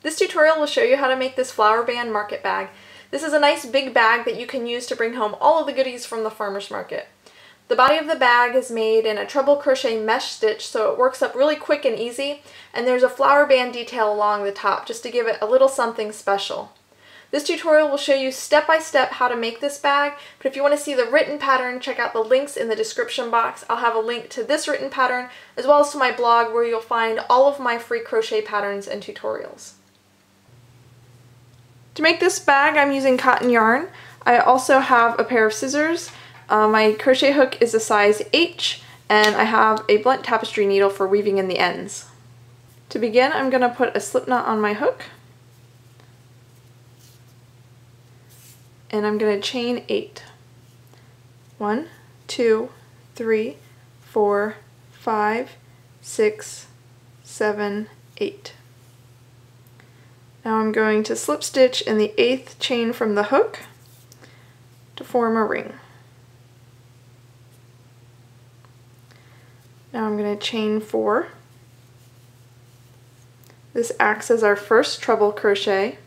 This tutorial will show you how to make this flower band market bag. This is a nice big bag that you can use to bring home all of the goodies from the farmer's market. The body of the bag is made in a treble crochet mesh stitch, so it works up really quick and easy, and there's a flower band detail along the top just to give it a little something special. This tutorial will show you step by step how to make this bag, but if you want to see the written pattern, check out the links in the description box. I'll have a link to this written pattern as well as to my blog where you'll find all of my free crochet patterns and tutorials. To make this bag, I'm using cotton yarn. I also have a pair of scissors. My crochet hook is a size H, and I have a blunt tapestry needle for weaving in the ends. To begin, I'm going to put a slip knot on my hook, and I'm going to chain 8. 1, 2, 3, 4, 5, 6, 7, 8. Now I'm going to slip stitch in the 8th chain from the hook to form a ring. Now I'm going to chain 4. This acts as our first treble crochet.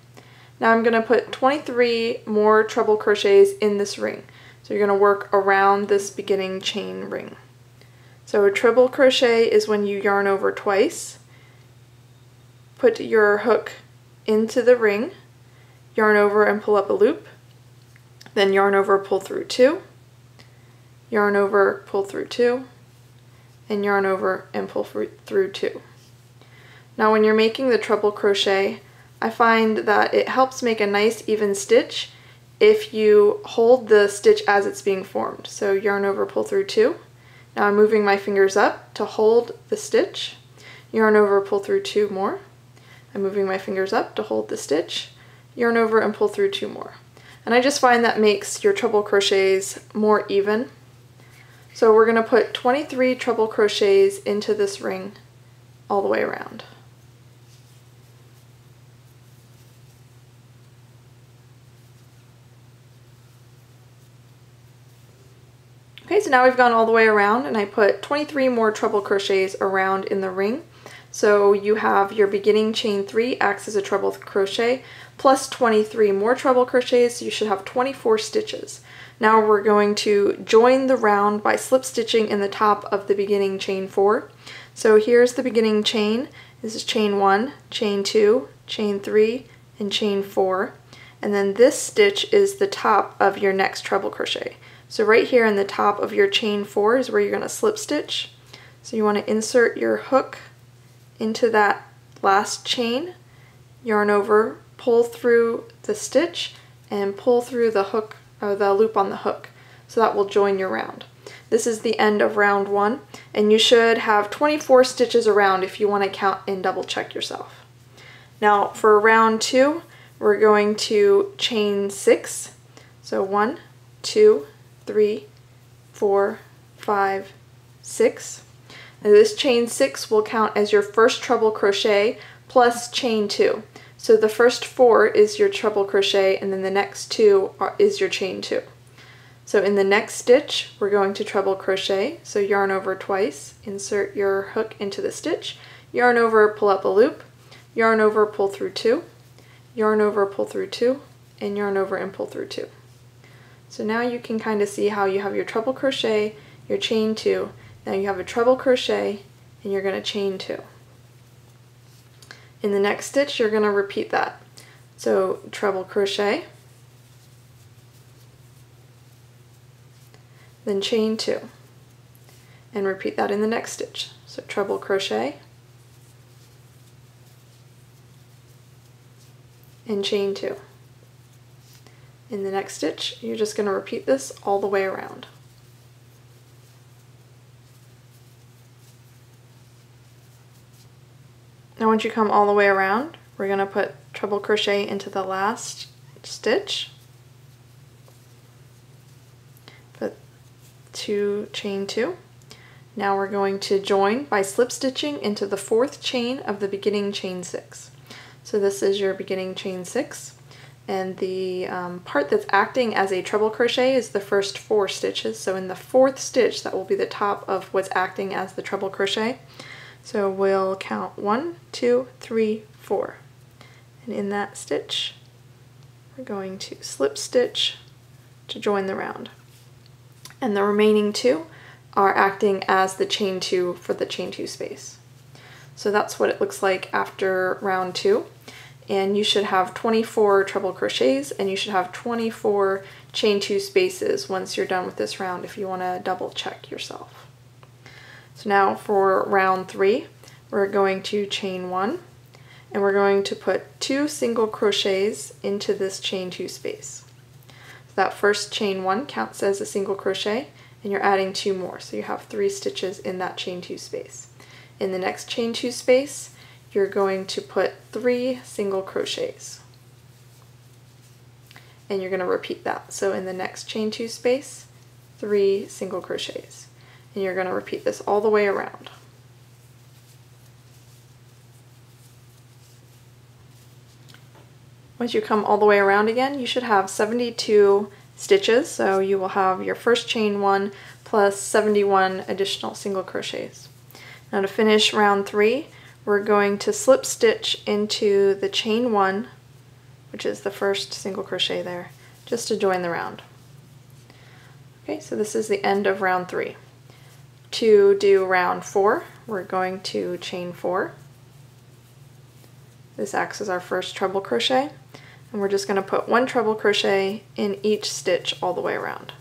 Now I'm going to put 23 more treble crochets in this ring. So you're going to work around this beginning chain ring. So a treble crochet is when you yarn over twice, put your hook into the ring, yarn over and pull up a loop, then yarn over, pull through 2, yarn over, pull through 2, and yarn over and pull through 2. Now when you're making the treble crochet, I find that it helps make a nice even stitch if you hold the stitch as it's being formed. So yarn over, pull through 2. Now I'm moving my fingers up to hold the stitch, yarn over, pull through 2 more. I'm moving my fingers up to hold the stitch, yarn over and pull through 2 more. And I just find that makes your treble crochets more even. So we're going to put 23 treble crochets into this ring all the way around. Okay, so now we've gone all the way around, and I put 23 more treble crochets around in the ring. So you have your beginning chain 3 acts as a treble crochet plus 23 more treble crochets, so you should have 24 stitches. Now we're going to join the round by slip stitching in the top of the beginning chain 4. So here's the beginning chain. This is chain 1, chain 2, chain 3, and chain 4. And then this stitch is the top of your next treble crochet. So right here in the top of your chain 4 is where you're going to slip stitch. So you want to insert your hook into that last chain, yarn over, pull through the stitch, and pull through the hook or the loop on the hook. So that will join your round. This is the end of round 1, and you should have 24 stitches around if you want to count and double check yourself. Now for round 2, we're going to chain 6. So 1, 2, 3, 4, 5, 6. Now this chain 6 will count as your first treble crochet plus chain 2. So the first 4 is your treble crochet, and then the next 2 is your chain 2. So in the next stitch, we're going to treble crochet. So yarn over twice, insert your hook into the stitch, yarn over, pull up a loop, yarn over, pull through 2, yarn over, pull through 2, and yarn over and pull through 2. So now you can kind of see how you have your treble crochet, your chain 2, now you have a treble crochet, and you're going to chain 2. In the next stitch, you're going to repeat that. So treble crochet, then chain 2, and repeat that in the next stitch. So treble crochet, and chain 2. In the next stitch, you're just going to repeat this all the way around. Now once you come all the way around, we're going to put treble crochet into the last stitch, put 2, chain 2. Now we're going to join by slip stitching into the 4th chain of the beginning chain 6. So this is your beginning chain 6, and the part that's acting as a treble crochet is the first 4 stitches. So in the 4th stitch, that will be the top of what's acting as the treble crochet. So we'll count 1, 2, 3, 4. and in that stitch we're going to slip stitch to join the round. And the remaining 2 are acting as the chain 2 for the chain 2 space. So that's what it looks like after round 2. And you should have 24 treble crochets, and you should have 24 chain 2 spaces once you're done with this round if you want to double check yourself. So now for round 3, we're going to chain 1, and we're going to put 2 single crochets into this chain 2 space. So that first chain 1 counts as a single crochet, and you're adding 2 more, so you have 3 stitches in that chain 2 space. In the next chain 2 space, you're going to put 3 single crochets, and you're going to repeat that. So in the next chain 2 space, 3 single crochets, and you're going to repeat this all the way around. Once you come all the way around again, you should have 72 stitches, so you will have your first chain 1 plus 71 additional single crochets. Now to finish round 3, we're going to slip stitch into the chain 1, which is the first single crochet there, just to join the round. Okay, so this is the end of round 3. To do round 4, we're going to chain 4. This acts as our first treble crochet, and we're just going to put 1 treble crochet in each stitch all the way around.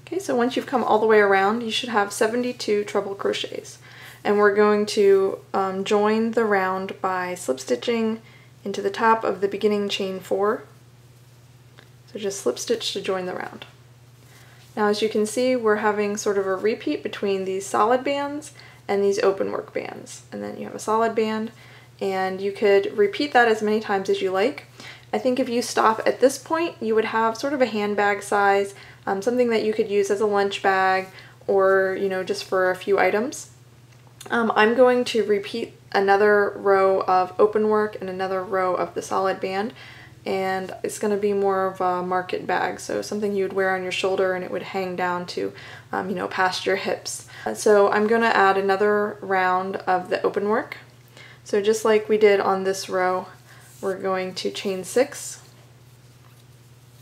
Okay, so once you've come all the way around, you should have 72 treble crochets. And we're going to join the round by slip stitching into the top of the beginning chain 4. So just slip stitch to join the round. Now as you can see, we're having sort of a repeat between these solid bands and these open work bands. And then you have a solid band, and you could repeat that as many times as you like. I think if you stop at this point, you would have sort of a handbag size, something that you could use as a lunch bag, or just for a few items. I'm going to repeat another row of open work and another row of the solid band, and it's going to be more of a market bag, so something you would wear on your shoulder and it would hang down to past your hips. So I'm going to add another round of the open work. So just like we did on this row, we're going to chain 6,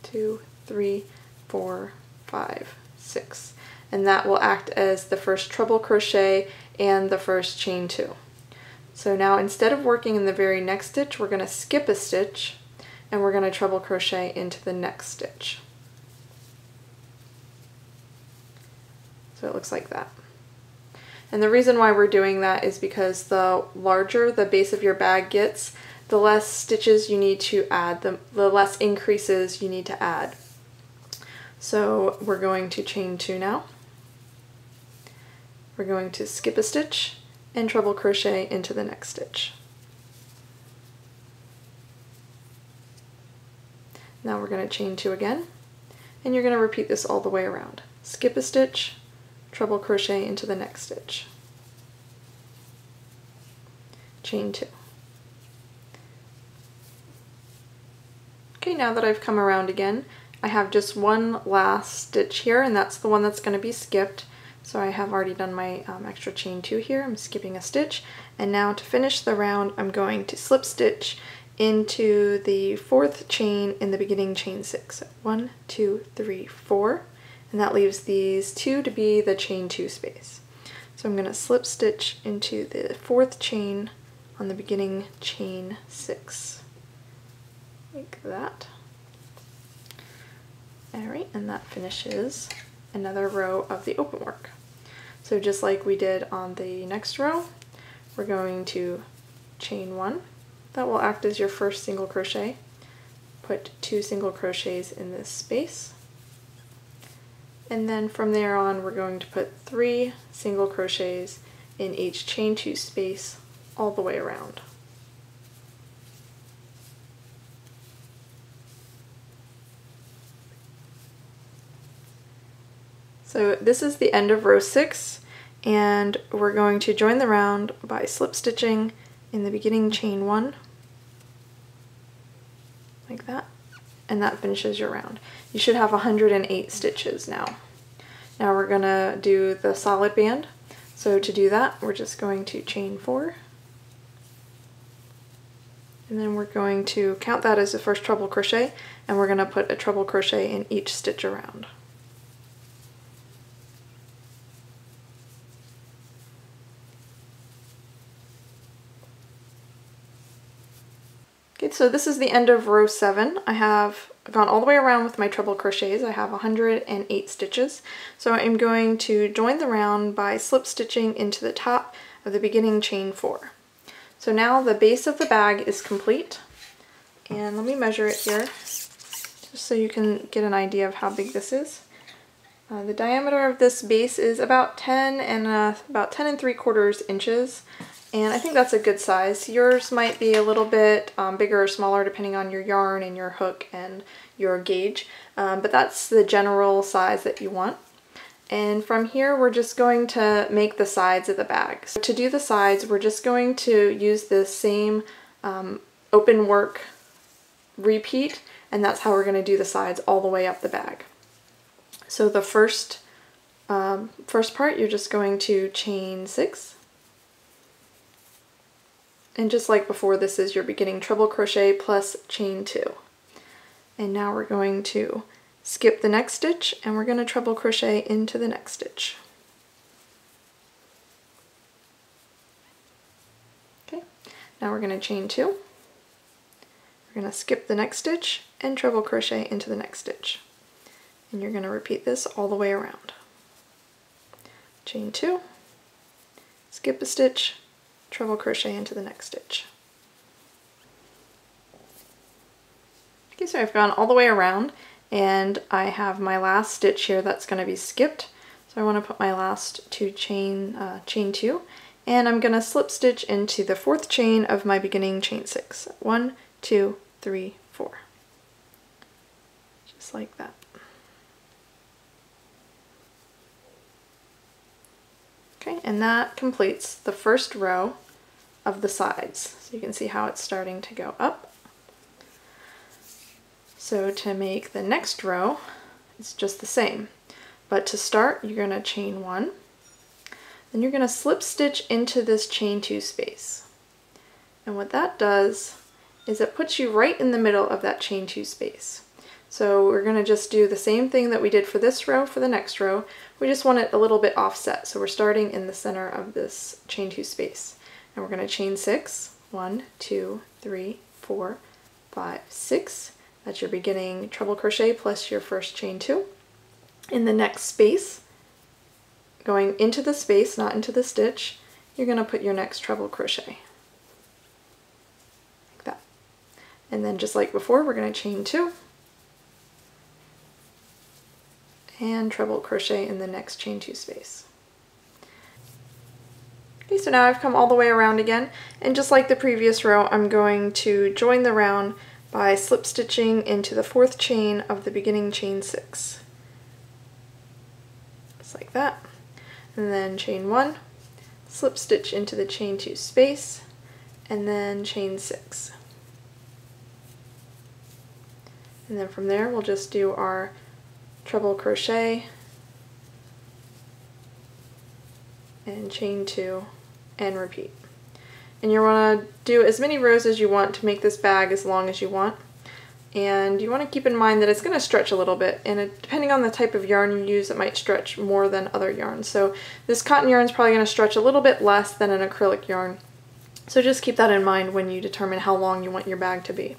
2, 3, 4, 5, 6, and that will act as the first treble crochet and the first chain 2. So now instead of working in the very next stitch, we're going to skip a stitch and we're going to treble crochet into the next stitch. So it looks like that. And the reason why we're doing that is because the larger the base of your bag gets, the less stitches you need to add, the less increases you need to add. So we're going to chain 2 now. We're going to skip a stitch and treble crochet into the next stitch. Now we're going to chain 2 again, and you're going to repeat this all the way around. Skip a stitch, treble crochet into the next stitch. Chain 2. Okay, now that I've come around again, I have just one last stitch here, and that's the one that's going to be skipped. So I have already done my extra chain 2 here. I'm skipping a stitch, and now to finish the round, I'm going to slip stitch into the 4th chain in the beginning chain 6. So 1, 2, 3, 4, and that leaves these 2 to be the chain 2 space. So I'm going to slip stitch into the 4th chain on the beginning chain 6, like that. Alright, and that finishes another row of the open work. So just like we did on the next row, we're going to chain 1. That will act as your first single crochet. Put 2 single crochets in this space. And then from there on, we're going to put 3 single crochets in each chain 2 space all the way around. So this is the end of row 6, and we're going to join the round by slip stitching in the beginning chain 1, like that, and that finishes your round. You should have 108 stitches now. Now we're gonna do the solid band. So to do that, we're just going to chain 4. And then we're going to count that as the first treble crochet, and we're gonna put a treble crochet in each stitch around. Okay, so this is the end of row 7. I have gone all the way around with my treble crochets. I have 108 stitches. So I'm going to join the round by slip stitching into the top of the beginning chain 4. So now the base of the bag is complete. And let me measure it here, just so you can get an idea of how big this is. The diameter of this base is about 10 and 3/4 inches. And I think that's a good size. Yours might be a little bit bigger or smaller depending on your yarn and your hook and your gauge, but that's the general size that you want. And from here, we're just going to make the sides of the bag. So to do the sides, we're just going to use this same open work repeat, and that's how we're going to do the sides all the way up the bag. So the first part, you're just going to chain 6. And just like before, this is your beginning treble crochet plus chain 2. And now we're going to skip the next stitch and we're going to treble crochet into the next stitch. Okay, now we're going to chain 2. We're going to skip the next stitch and treble crochet into the next stitch. And you're going to repeat this all the way around. Chain 2, skip a stitch, treble crochet into the next stitch. Okay, so I've gone all the way around and I have my last stitch here that's going to be skipped. So I want to put my last chain 2, and I'm going to slip stitch into the 4th chain of my beginning chain 6. 1, 2, 3, 4. Just like that. Okay, and that completes the first row of the sides. So you can see how it's starting to go up. So to make the next row, it's just the same. But to start, you're going to chain 1. Then you're going to slip stitch into this chain 2 space. And what that does is it puts you right in the middle of that chain 2 space. So we're going to just do the same thing that we did for this row for the next row. We just want it a little bit offset. So we're starting in the center of this chain 2 space. And we're going to chain 6. 1, 2, 3, 4, 5, 6. That's your beginning treble crochet plus your first chain 2. In the next space, going into the space, not into the stitch, you're going to put your next treble crochet. Like that. And then just like before, we're going to chain 2. And treble crochet in the next chain 2 space. Okay, so now I've come all the way around again, and just like the previous row, I'm going to join the round by slip stitching into the 4th chain of the beginning chain 6. Just like that. And then chain 1, slip stitch into the chain 2 space, and then chain 6. And then from there, we'll just do our treble crochet and chain 2 and repeat. And you want to do as many rows as you want to make this bag as long as you want. And you want to keep in mind that it's going to stretch a little bit, and depending on the type of yarn you use, it might stretch more than other yarns. So this cotton yarn is probably going to stretch a little bit less than an acrylic yarn. So just keep that in mind when you determine how long you want your bag to be.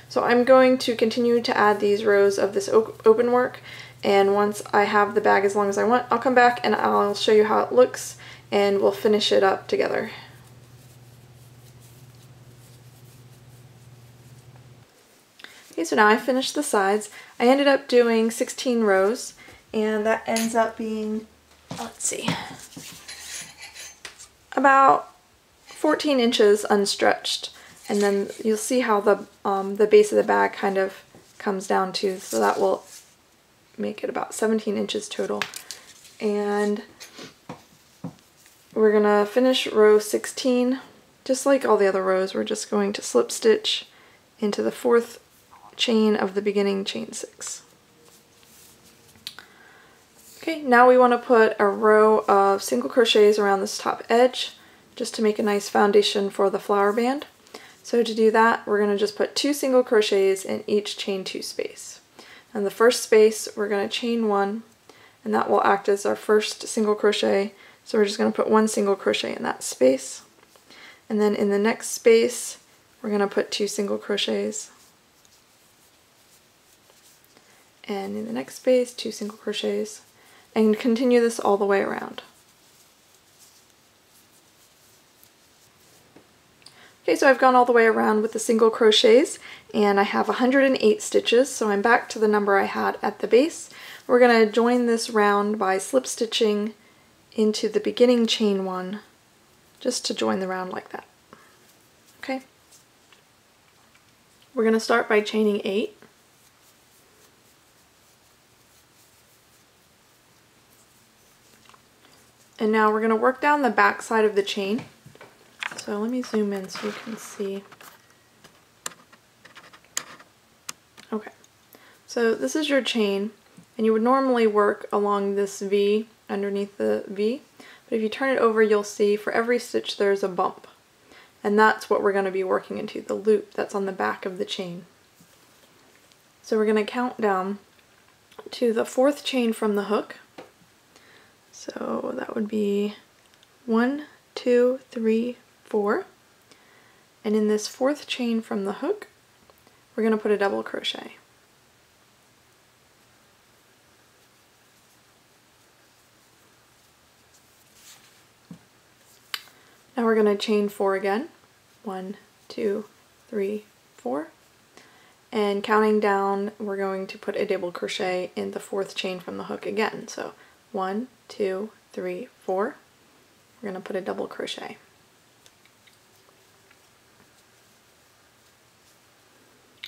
So I'm going to continue to add these rows of this open work, and once I have the bag as long as I want, I'll come back and I'll show you how it looks and we'll finish it up together. Okay, so now I finished the sides. I ended up doing 16 rows, and that ends up being, let's see, about 14 inches unstretched. And then you'll see how the base of the bag kind of comes down too, so that will make it about 17 inches total. And we're gonna finish row 16. Just like all the other rows, we're just going to slip stitch into the 4th chain of the beginning chain 6. Okay, now we want to put a row of single crochets around this top edge just to make a nice foundation for the flower band. So to do that, we're going to just put 2 single crochets in each chain 2 space. And the first space, we're going to chain 1, and that will act as our first single crochet. So we're just going to put 1 single crochet in that space. And then in the next space, we're going to put 2 single crochets. And in the next space, 2 single crochets. And continue this all the way around. Okay, so I've gone all the way around with the single crochets, and I have 108 stitches, so I'm back to the number I had at the base. We're going to join this round by slip stitching into the beginning chain 1, just to join the round like that. Okay. We're going to start by chaining 8. And now we're going to work down the back side of the chain. So let me zoom in so you can see. Okay, so this is your chain, and you would normally work along this V, underneath the V, but if you turn it over, you'll see for every stitch there's a bump. And that's what we're going to be working into, the loop that's on the back of the chain. So we're going to count down to the 4th chain from the hook. So that would be 1, 2, 3, 4. And in this 4th chain from the hook, we're going to put a double crochet. Now we're going to chain 4 again. 1, 2, 3, 4. And counting down, we're going to put a double crochet in the 4th chain from the hook again. So 1, 2, 3, 4. We're going to put a double crochet.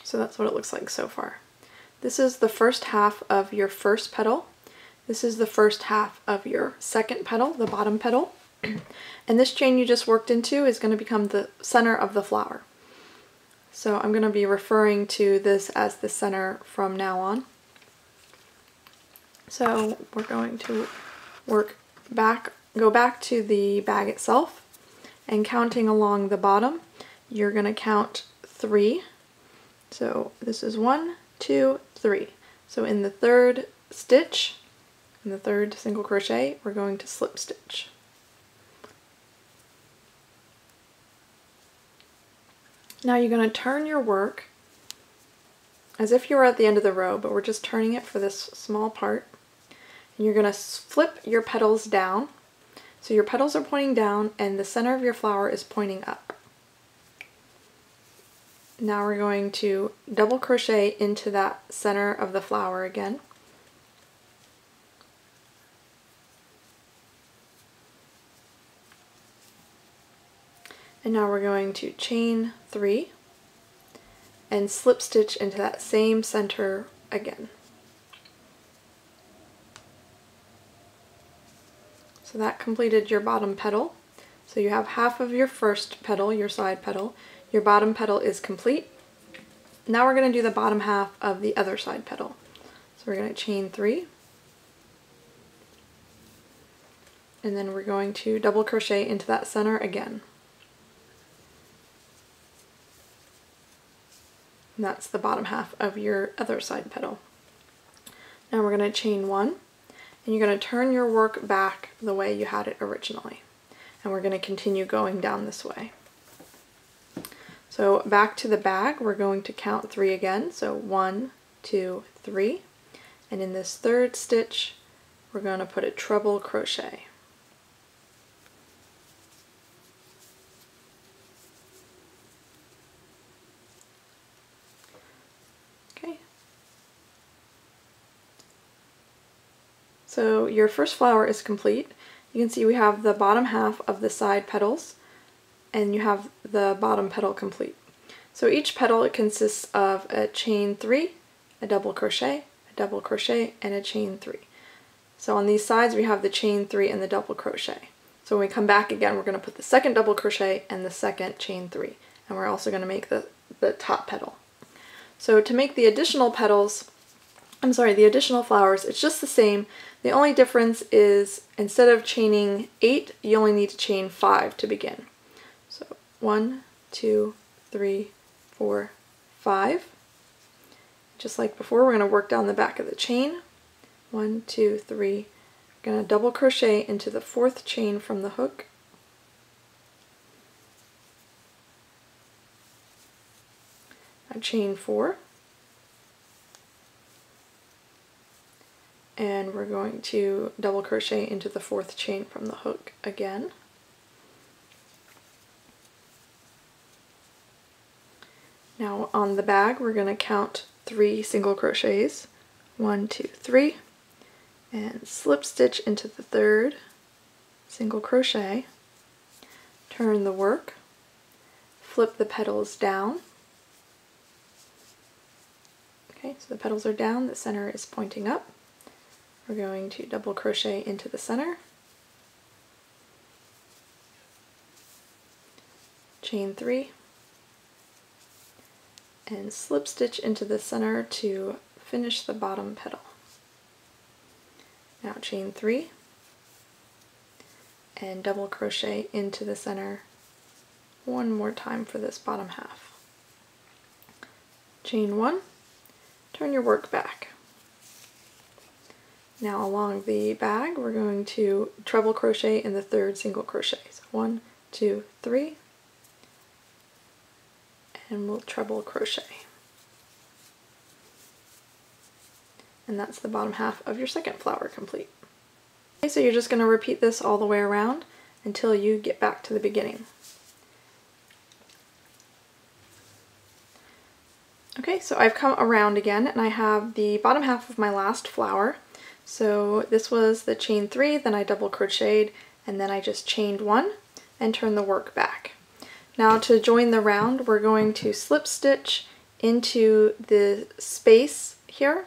So that's what it looks like so far. This is the first half of your first petal. This is the first half of your second petal, the bottom petal. And this chain you just worked into is going to become the center of the flower. So I'm going to be referring to this as the center from now on. So we're going to go back to the bag itself, and counting along the bottom, you're going to count 3. So this is 1, 2, 3. So in the 3rd stitch, in the 3rd single crochet, we're going to slip stitch. Now you're going to turn your work as if you were at the end of the row, but we're just turning it for this small part. And you're going to flip your petals down. So your petals are pointing down and the center of your flower is pointing up. Now we're going to double crochet into that center of the flower again. And now we're going to chain 3 and slip stitch into that same center again. So that completed your bottom petal. So you have half of your first petal, your side petal. Your bottom petal is complete. Now we're going to do the bottom half of the other side petal. So we're going to chain 3. And then we're going to double crochet into that center again. And that's the bottom half of your other side petal. Now we're going to chain 1, and you're going to turn your work back the way you had it originally. And we're going to continue going down this way. So back to the bag, we're going to count 3 again. So 1, 2, 3. And in this 3rd stitch, we're going to put a treble crochet. Okay. So your first flower is complete. You can see we have the bottom half of the side petals, and you have the bottom petal complete. So each petal, it consists of a chain 3, a double crochet, and a chain 3. So on these sides we have the chain 3 and the double crochet. So when we come back again, we're going to put the second double crochet and the second chain 3, and we're also going to make the top petal. So to make the additional petals, the additional flowers, it's just the same. The only difference is instead of chaining 8, you only need to chain 5 to begin. So 1, 2, 3, 4, 5. Just like before, we're going to work down the back of the chain. 1, 2, 3. We're going to double crochet into the 4th chain from the hook. Now chain 4. And we're going to double crochet into the 4th chain from the hook again. Now on the bag, we're going to count 3 single crochets. 1, 2, 3, and slip stitch into the 3rd single crochet. Turn the work, flip the petals down. Okay, so the petals are down, the center is pointing up. We're going to double crochet into the center, chain 3, and slip stitch into the center to finish the bottom petal. Now chain 3 and double crochet into the center one more time for this bottom half. Chain 1, turn your work back. Now along the bag, we're going to treble crochet in the 3rd single crochet. So 1, 2, 3, and we'll treble crochet. And that's the bottom half of your 2nd flower complete. Okay, so you're just going to repeat this all the way around until you get back to the beginning. Okay, so I've come around again and I have the bottom half of my last flower. So this was the chain 3, then I double crocheted, and then I just chained 1 and turned the work back. Now to join the round, we're going to slip stitch into the space here.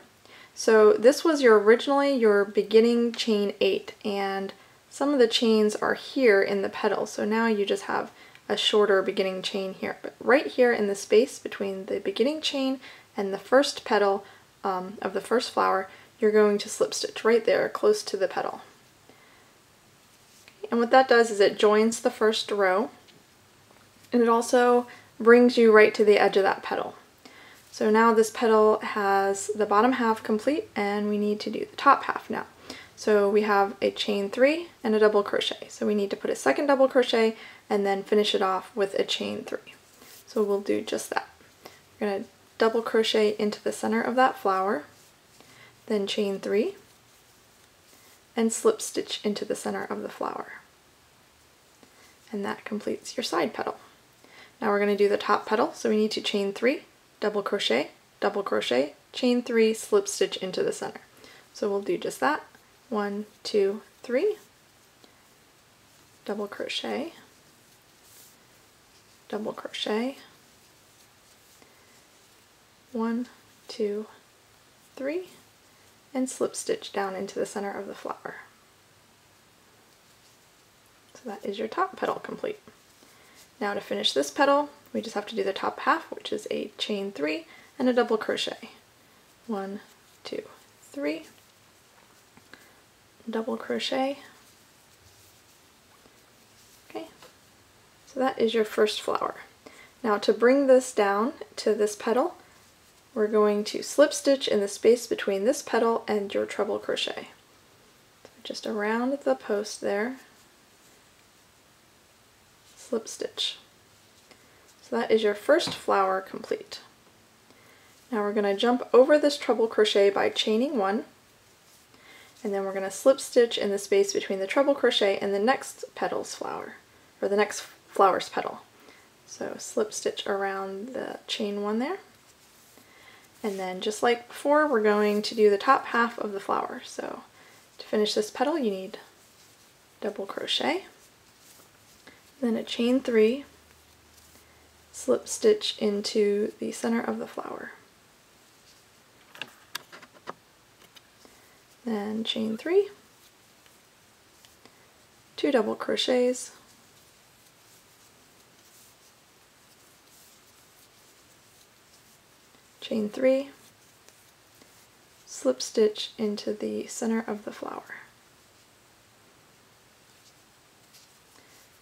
So this was originally your beginning chain 8, and some of the chains are here in the petal, so now you just have a shorter beginning chain here. But right here in the space between the beginning chain and the first petal of the first flower, you're going to slip stitch right there close to the petal. And what that does is it joins the first row, and it also brings you right to the edge of that petal. So now this petal has the bottom half complete, and we need to do the top half now. So we have a chain 3 and a double crochet. So we need to put a 2nd double crochet and then finish it off with a chain 3. So we'll do just that. We're going to double crochet into the center of that flower, then chain 3, and slip stitch into the center of the flower. And that completes your side petal. Now we're going to do the top petal, so we need to chain 3, double crochet, chain 3, slip stitch into the center. So we'll do just that. 1, 2, 3, double crochet, 1, 2, 3, and slip stitch down into the center of the flower. So that is your top petal complete. Now to finish this petal, we just have to do the top half, which is a chain 3 and a double crochet. 1, 2, 3, double crochet. Okay, so that is your first flower. Now to bring this down to this petal, we're going to slip stitch in the space between this petal and your treble crochet. So just around the post there, slip stitch. So that is your first flower complete. Now we're going to jump over this treble crochet by chaining 1, and then we're going to slip stitch in the space between the treble crochet and the next petal's flower, or the next flower's petal. So slip stitch around the chain 1 there. And then just like before, we're going to do the top half of the flower. So to finish this petal, you need double crochet, then a chain 3, slip stitch into the center of the flower, then chain 3, 2 double crochets, chain 3, slip stitch into the center of the flower.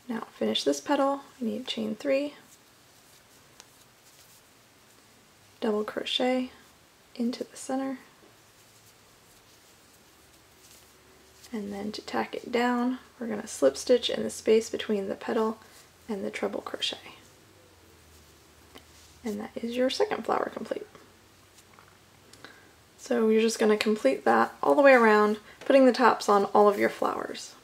Now finish this petal, you need chain 3, double crochet into the center, and then to tack it down, we're going to slip stitch in the space between the petal and the treble crochet. And that is your second flower complete. So you're just going to complete that all the way around, putting the tops on all of your flowers.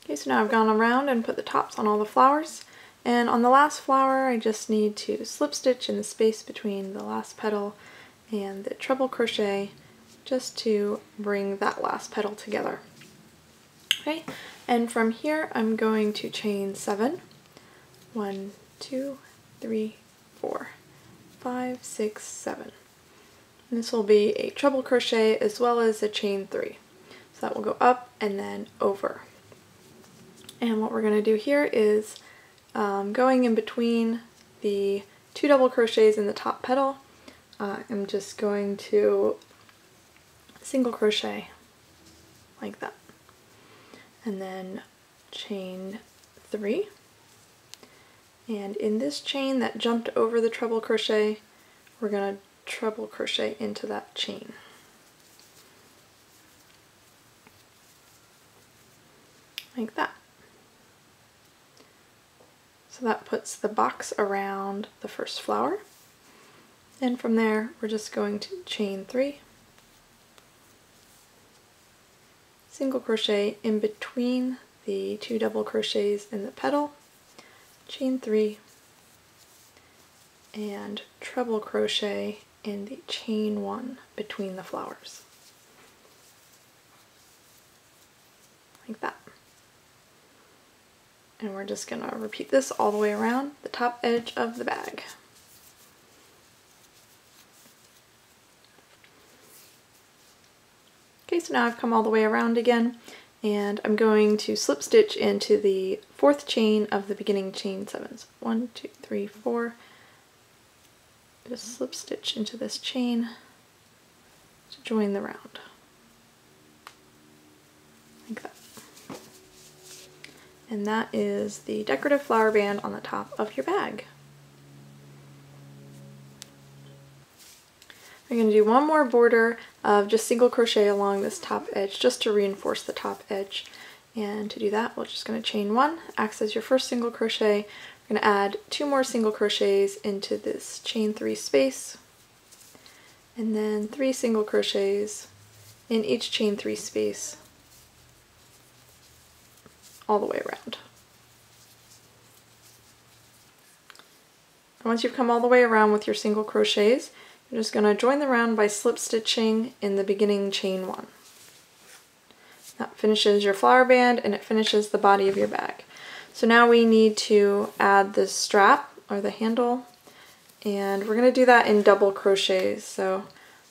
Okay, so now I've gone around and put the tops on all the flowers, and on the last flower I just need to slip stitch in the space between the last petal and the treble crochet just to bring that last petal together. Okay, and from here I'm going to chain 7. 1, 2, 3, 4, 5, 6, 7. And this will be a treble crochet as well as a chain 3. So that will go up and then over. And what we're going to do here is going in between the 2 double crochets in the top petal, I'm just going to single crochet like that. And then chain 3. And in this chain that jumped over the treble crochet, we're going to treble crochet into that chain. Like that. So that puts the box around the first flower. And from there, we're just going to chain 3, single crochet in between the 2 double crochets in the petal, chain 3, and treble crochet in the chain 1 between the flowers. Like that. And we're just going to repeat this all the way around the top edge of the bag. Okay, so now I've come all the way around again, and I'm going to slip stitch into the 4th chain of the beginning chain 7. So 1, 2, 3, 4. Just slip stitch into this chain to join the round. Like that. And that is the decorative flower band on the top of your bag. I'm going to do one more border of just single crochet along this top edge just to reinforce the top edge. And to do that, we're just going to chain 1, acts as your first single crochet. We're going to add 2 more single crochets into this chain 3 space, and then 3 single crochets in each chain 3 space all the way around. And once you've come all the way around with your single crochets, you're just going to join the round by slip stitching in the beginning chain 1. That finishes your flower band and it finishes the body of your bag. So now we need to add the strap or the handle, and we're going to do that in double crochets. So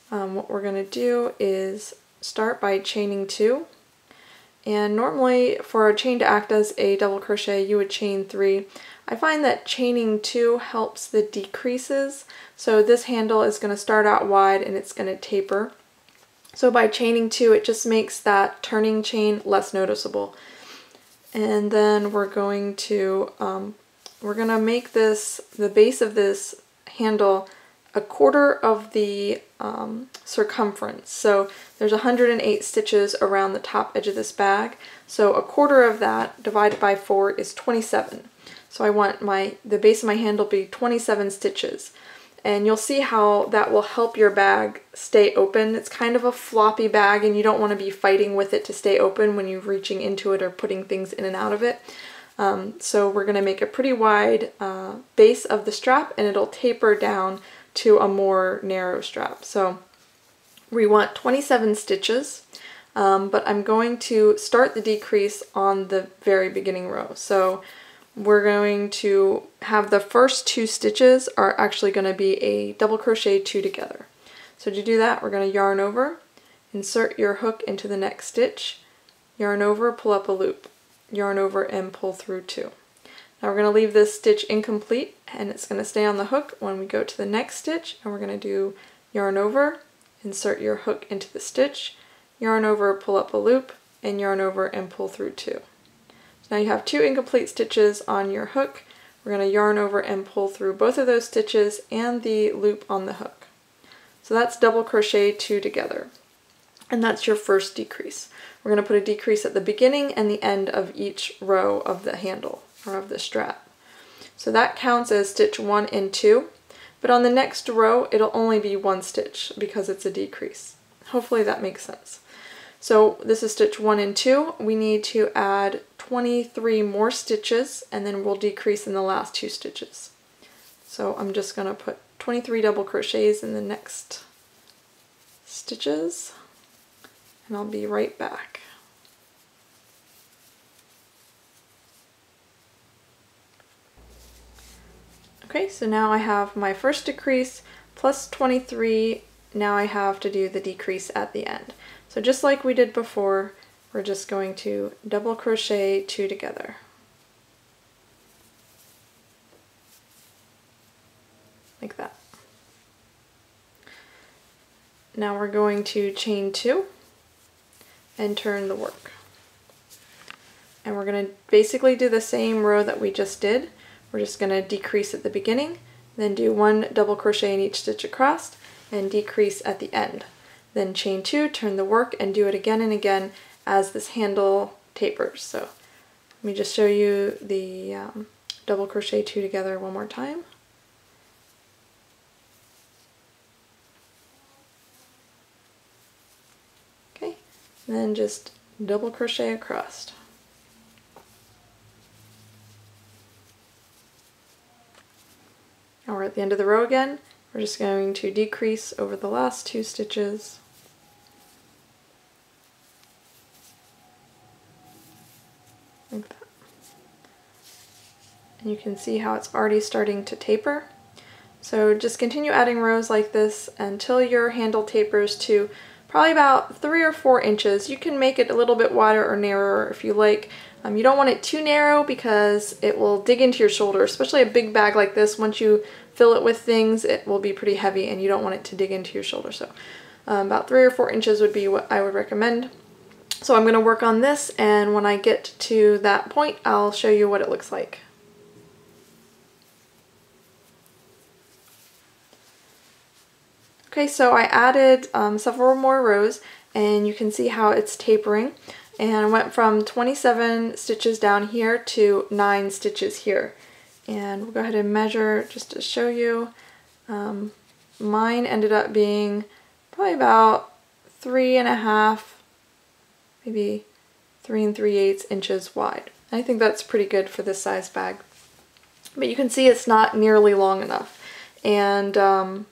what we're going to do is start by chaining 2. And normally for a chain to act as a double crochet you would chain 3. I find that chaining 2 helps the decreases. So this handle is going to start out wide and it's going to taper. So by chaining 2 it just makes that turning chain less noticeable. And then we're going to make this, the base of this handle, 1/4 of the circumference. So there's 108 stitches around the top edge of this bag. So 1/4 of that divided by 4 is 27. So I want the base of my handle be 27 stitches. And you'll see how that will help your bag stay open. It's kind of a floppy bag and you don't want to be fighting with it to stay open when you're reaching into it or putting things in and out of it. So we're going to make a pretty wide base of the strap, and it'll taper down to a more narrow strap. So we want 27 stitches, but I'm going to start the decrease on the very beginning row. So we're going to have the first 2 stitches are actually going to be a double crochet 2 together. So to do that, we're going to yarn over, insert your hook into the next stitch, yarn over, pull up a loop, yarn over and pull through 2. Now we're going to leave this stitch incomplete and it's going to stay on the hook when we go to the next stitch, and we're going to do yarn over, insert your hook into the stitch, yarn over, pull up a loop, and yarn over and pull through 2. So now you have 2 incomplete stitches on your hook. We're going to yarn over and pull through both of those stitches and the loop on the hook. So that's double crochet 2 together. And that's your first decrease. We're going to put a decrease at the beginning and the end of each row of the handle or of the strap. So that counts as stitch 1 and 2, but on the next row it'll only be 1 stitch because it's a decrease. Hopefully that makes sense. So this is stitch 1 and 2. We need to add 23 more stitches and then we'll decrease in the last 2 stitches. So I'm just going to put 23 double crochets in the next stitches and I'll be right back. Okay, so now I have my first decrease plus 23. Now I have to do the decrease at the end. So just like we did before, we're just going to double crochet 2 together. Like that. Now we're going to chain 2 and turn the work. And we're going to basically do the same row that we just did. We're just going to decrease at the beginning, then do 1 double crochet in each stitch across, and decrease at the end. Then chain 2, turn the work, and do it again and again as this handle tapers. So let me just show you the double crochet 2 together one more time. Okay, and then just double crochet across. Now we're at the end of the row again. We're just going to decrease over the last 2 stitches. Like that. And you can see how it's already starting to taper. So just continue adding rows like this until your handle tapers to probably about 3 or 4 inches. You can make it a little bit wider or narrower if you like. You don't want it too narrow because it will dig into your shoulder, especially a big bag like this. Once you fill it with things, it will be pretty heavy and you don't want it to dig into your shoulder. So about 3 or 4 inches would be what I would recommend. So I'm going to work on this, and when I get to that point, I'll show you what it looks like. Okay, so I added several more rows, and you can see how it's tapering. And I went from 27 stitches down here to 9 stitches here. And we'll go ahead and measure just to show you. Mine ended up being probably about 3.5, maybe 3 3/8 inches wide. I think that's pretty good for this size bag. But you can see it's not nearly long enough. And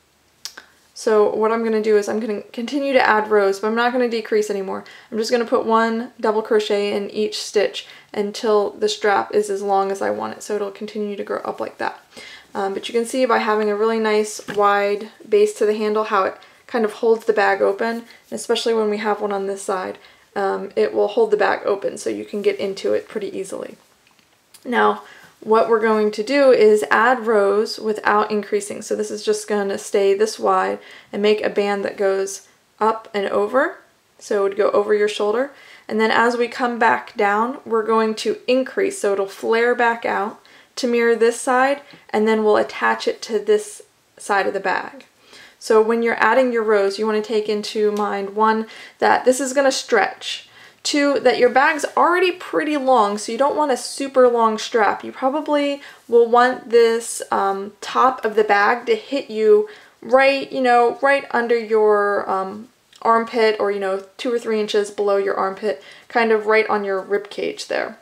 so what I'm going to do is I'm going to continue to add rows, but I'm not going to decrease anymore. I'm just going to put 1 double crochet in each stitch until the strap is as long as I want it, so it'll continue to grow up like that. But you can see by having a really nice wide base to the handle how it kind of holds the bag open, and especially when we have one on this side, it will hold the bag open so you can get into it pretty easily. Now, what we're going to do is add rows without increasing. So this is just going to stay this wide and make a band that goes up and over. So it would go over your shoulder. And then as we come back down, we're going to increase. So it'll flare back out to mirror this side, and then we'll attach it to this side of the bag. So when you're adding your rows, you want to take into mind, 1, that this is going to stretch. 2, that your bag's already pretty long, so you don't want a super long strap. You probably will want this top of the bag to hit you right, right under your armpit, or 2 or 3 inches below your armpit, kind of right on your rib cage there.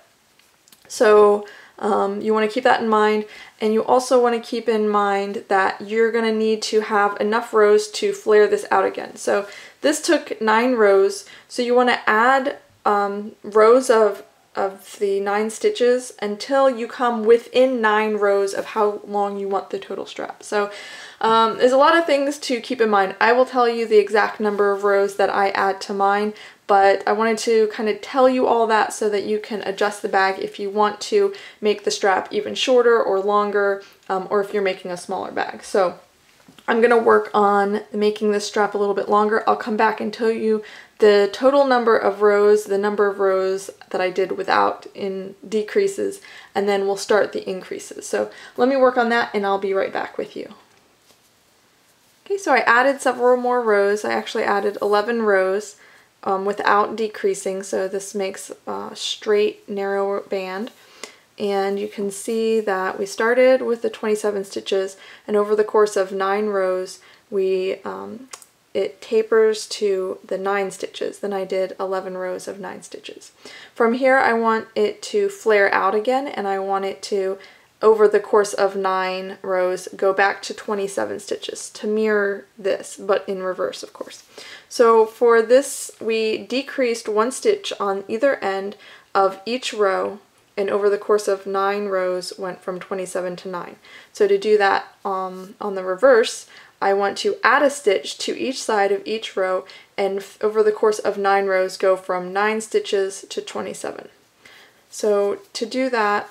So you want to keep that in mind, and you also want to keep in mind that you're going to need to have enough rows to flare this out again. So this took 9 rows, so you want to add rows of the 9 stitches until you come within 9 rows of how long you want the total strap. So there's a lot of things to keep in mind. I will tell you the exact number of rows that I add to mine, but I wanted to kind of tell you all that so that you can adjust the bag if you want to make the strap even shorter or longer, or if you're making a smaller bag. So I'm going to work on making this strap a little bit longer. I'll come back and tell you the total number of rows, the number of rows that I did without in decreases, and then we'll start the increases. So let me work on that and I'll be right back with you. Okay, so I added several more rows. I actually added 11 rows without decreasing, so this makes a straight, narrow band. And you can see that we started with the 27 stitches, and over the course of 9 rows, it tapers to the 9 stitches. Then I did 11 rows of 9 stitches. From here, I want it to flare out again, and I want it to, over the course of 9 rows, go back to 27 stitches to mirror this, but in reverse, of course. So for this, we decreased 1 stitch on either end of each row, and over the course of 9 rows went from 27 to 9. So to do that on the reverse, I want to add a stitch to each side of each row, and over the course of 9 rows go from 9 stitches to 27. So to do that,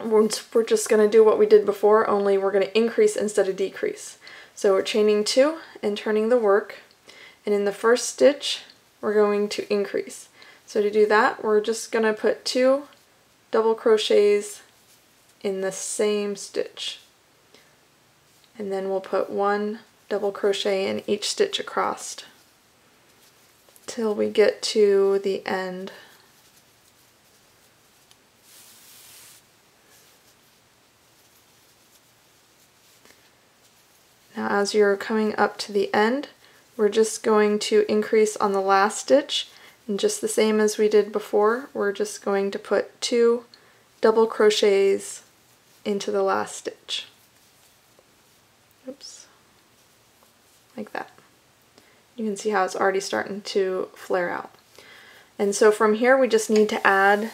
we're just going to do what we did before, only we're going to increase instead of decrease. So we're chaining 2 and turning the work, and in the first stitch we're going to increase. So to do that, we're just going to put 2 double crochets in the same stitch, and then we'll put 1 double crochet in each stitch across till we get to the end. Now as you're coming up to the end, we're just going to increase on the last stitch, and just the same as we did before, we're just going to put 2 double crochets into the last stitch. Oops. Like that. You can see how it's already starting to flare out. And so from here we just need to add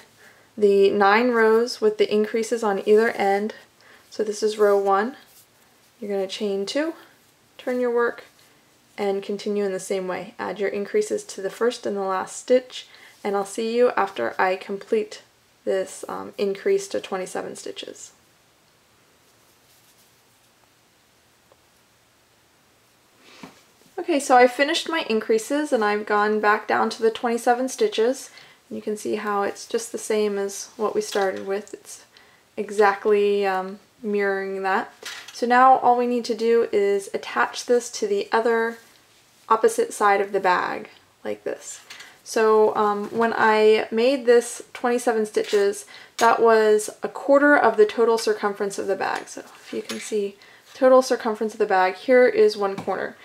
the 9 rows with the increases on either end. So this is row 1. You're going to chain 2, turn your work, and continue in the same way. Add your increases to the first and the last stitch, and I'll see you after I complete this increase to 27 stitches. Okay, so I finished my increases and I've gone back down to the 27 stitches. You can see how it's just the same as what we started with. It's exactly mirroring that. So now all we need to do is attach this to the other opposite side of the bag, like this. So when I made this 27 stitches, that was 1/4 of the total circumference of the bag. So if you can see total circumference of the bag, here is 1/4.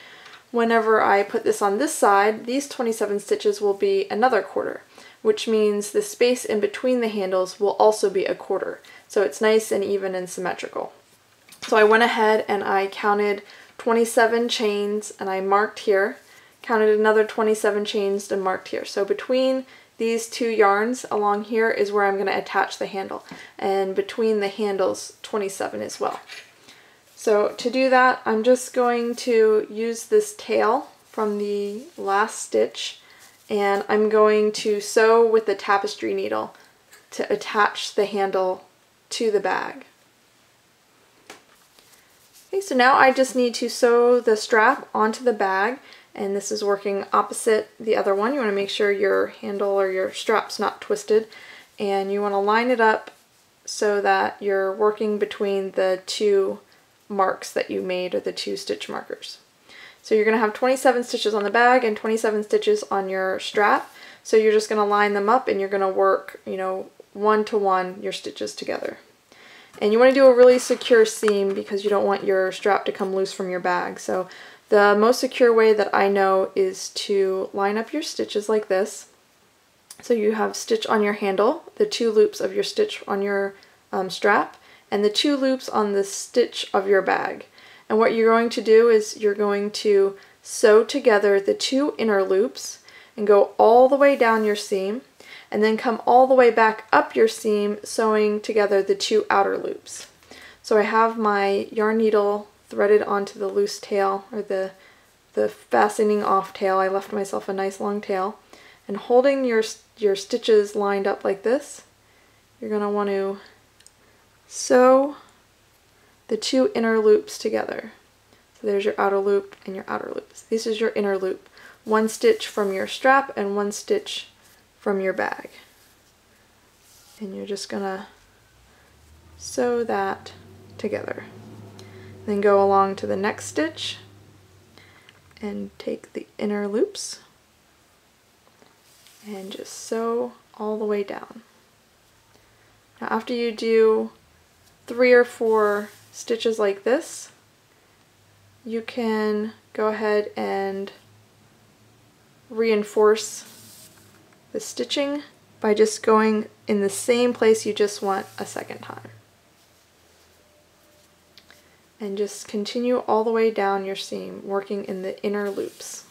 Whenever I put this on this side, these 27 stitches will be another 1/4, which means the space in between the handles will also be 1/4. So it's nice and even and symmetrical. So I went ahead and I counted 27 chains and I marked here, counted another 27 chains and marked here. So between these 2 yarns along here is where I'm going to attach the handle, and between the handles 27 as well. So to do that, I'm just going to use this tail from the last stitch, and I'm going to sew with the tapestry needle to attach the handle to the bag. Okay, so now I just need to sew the strap onto the bag, and this is working opposite the other one. You want to make sure your handle or your strap's not twisted, and you want to line it up so that you're working between the 2 marks that you made, or the 2 stitch markers. So you're going to have 27 stitches on the bag and 27 stitches on your strap. So you're just going to line them up and you're going to work, you know, 1 to 1 your stitches together. And you want to do a really secure seam because you don't want your strap to come loose from your bag. So the most secure way that I know is to line up your stitches like this. So you have stitch on your handle, the 2 loops of your stitch on your strap, and the 2 loops on the stitch of your bag. And what you're going to do is you're going to sew together the 2 inner loops and go all the way down your seam, and then come all the way back up your seam, sewing together the 2 outer loops. So I have my yarn needle threaded onto the loose tail, or the fastening off tail. I left myself a nice long tail, and holding your stitches lined up like this, you're going to want to sew the 2 inner loops together. So there's your outer loop and your outer loops. This is your inner loop. 1 stitch from your strap and 1 stitch from your bag. And you're just gonna sew that together. Then go along to the next stitch and take the inner loops and just sew all the way down. Now after you do 3 or 4 stitches like this, you can go ahead and reinforce the stitching by just going in the same place you just went a second time. And just continue all the way down your seam, working in the inner loops.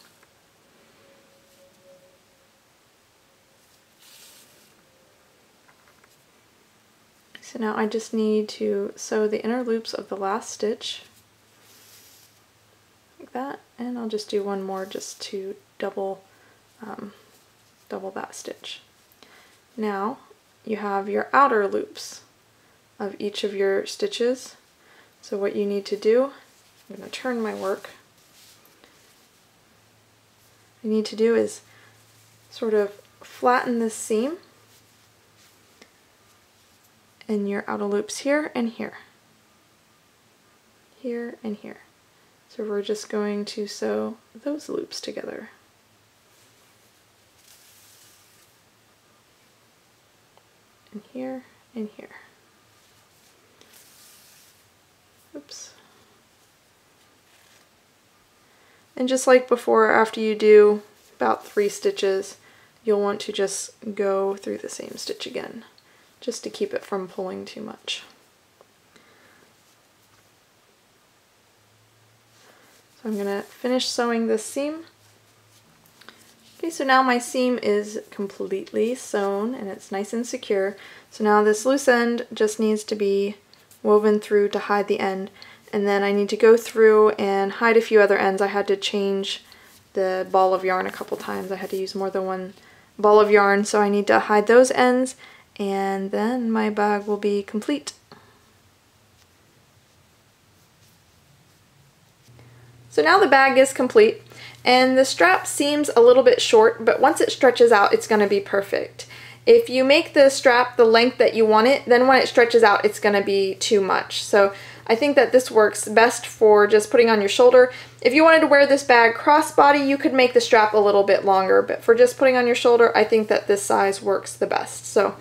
So now I just need to sew the inner loops of the last stitch, like that, and I'll just do one more just to double that stitch. Now you have your outer loops of each of your stitches. So what you need to do, I'm going to turn my work, what you need to do is sort of flatten this seam and your outer loops here and here. Here and here. So we're just going to sew those loops together. And here and here. Oops. And just like before, after you do about 3 stitches, you'll want to just go through the same stitch again, just to keep it from pulling too much. So I'm going to finish sewing this seam. Okay, so now my seam is completely sewn and it's nice and secure. So now this loose end just needs to be woven through to hide the end, and then I need to go through and hide a few other ends. I had to change the ball of yarn a couple times. I had to use more than one ball of yarn, so I need to hide those ends, and then my bag will be complete. So now the bag is complete, and the strap seems a little bit short, but once it stretches out, it's going to be perfect. If you make the strap the length that you want it, then when it stretches out, it's going to be too much. So I think that this works best for just putting on your shoulder. If you wanted to wear this bag crossbody, you could make the strap a little bit longer, but for just putting on your shoulder, I think that this size works the best. So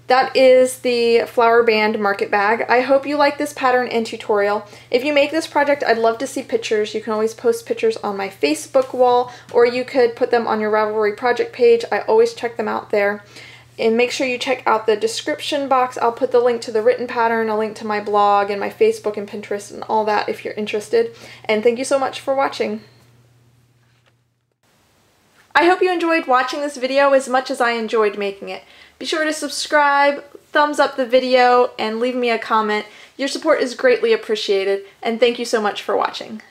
that is the Flower Band Market Bag. I hope you like this pattern and tutorial. If you make this project, I'd love to see pictures. You can always post pictures on my Facebook wall, or you could put them on your Ravelry project page. I always check them out there. And make sure you check out the description box. I'll put the link to the written pattern, a link to my blog and my Facebook and Pinterest and all that if you're interested. And thank you so much for watching. I hope you enjoyed watching this video as much as I enjoyed making it. Be sure to subscribe, thumbs up the video, and leave me a comment. Your support is greatly appreciated, and thank you so much for watching.